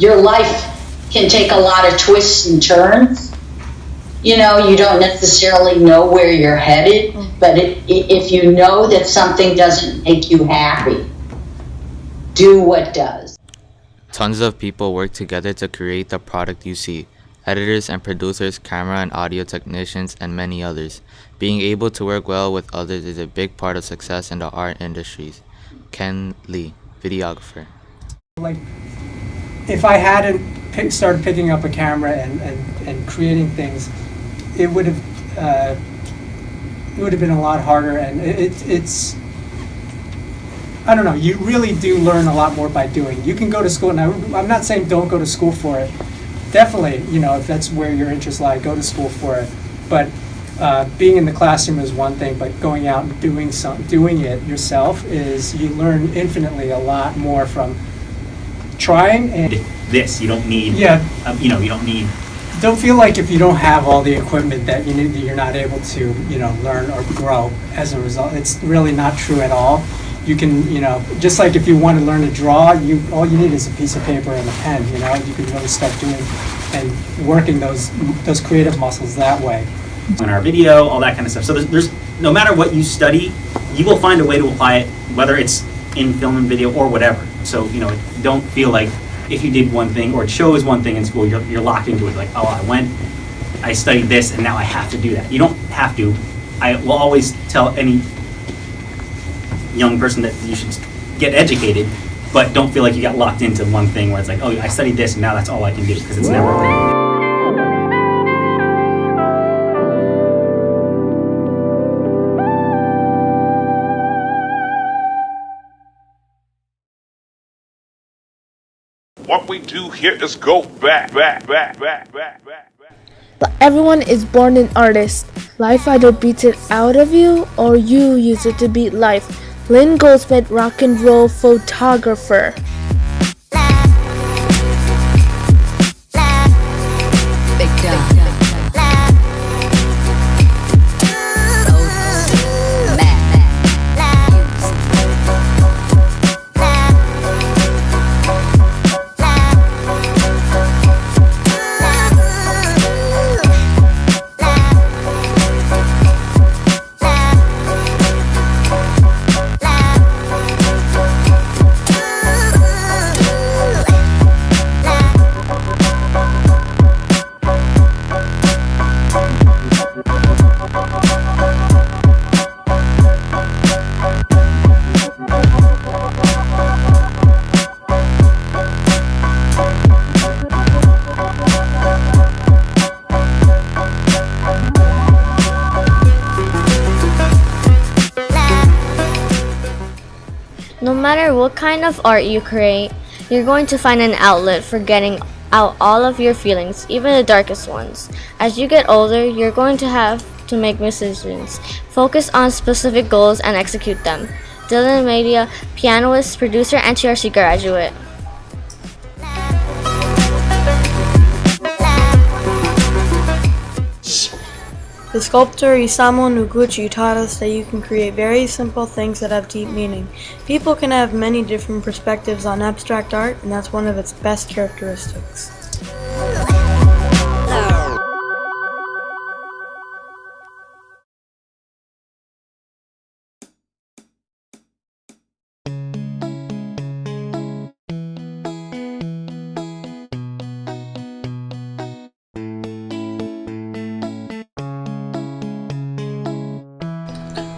your life can take a lot of twists and turns. You know, you don't necessarily know where you're headed, but if you know that something doesn't make you happy, do what does. Tons of people work together to create the product you see. Editors and producers, camera and audio technicians, and many others. Being able to work well with others is a big part of success in the art industries. Ken Lee, videographer. Like, if I hadn't started picking up a camera and creating things, it would have been a lot harder, and it's I don't know, you really do learn a lot more by doing. You can go to school, and I'm not saying don't go to school for it. Definitely, you know, if that's where your interests lie, go to school for it. But being in the classroom is one thing, but going out and doing it yourself is, you learn infinitely a lot more from trying. And this, you don't need, you know, you don't need. Don't feel like if you don't have all the equipment that you need, that you're not able to, you know, learn or grow as a result. It's really not true at all. You can, you know, just like if you want to learn to draw, all you need is a piece of paper and a pen. You know, you can really start doing and working those creative muscles that way. On our video, all that kind of stuff. So there's no matter what you study, you will find a way to apply it, whether it's in film and video or whatever. So, you know, don't feel like if you did one thing or chose one thing in school, you're locked into it. Like, oh, I studied this and now I have to do that. You don't have to. I will always tell any young person that you should get educated, but don't feel like you got locked into one thing where it's like, oh, I studied this and now that's all I can do, because it's never. What we do here is go back. But everyone is born an artist. Life either beats it out of you or you use it to beat life. Lynn Goldsmith, rock and roll photographer. No matter what kind of art you create, you're going to find an outlet for getting out all of your feelings, even the darkest ones. As you get older, you're going to have to make decisions. Focus on specific goals and execute them. Dylan Media, pianist, producer, and TRC graduate. The sculptor Isamu Noguchi taught us that you can create very simple things that have deep meaning. People can have many different perspectives on abstract art, and that's one of its best characteristics.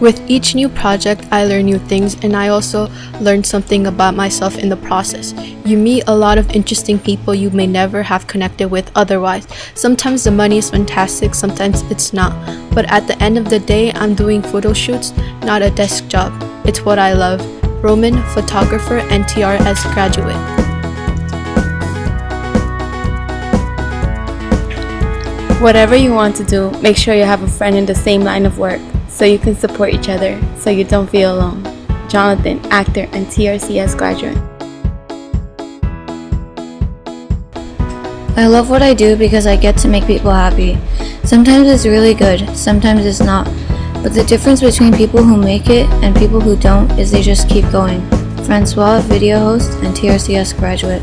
With each new project, I learn new things, and I also learn something about myself in the process. You meet a lot of interesting people you may never have connected with otherwise. Sometimes the money is fantastic, sometimes it's not. But at the end of the day, I'm doing photo shoots, not a desk job. It's what I love. Roman, photographer, and TRS graduate. Whatever you want to do, make sure you have a friend in the same line of work, so you can support each other, so you don't feel alone. Jonathan, actor and TRCS graduate. I love what I do because I get to make people happy. Sometimes it's really good, sometimes it's not. But the difference between people who make it and people who don't is they just keep going. Francois, video host and TRCS graduate.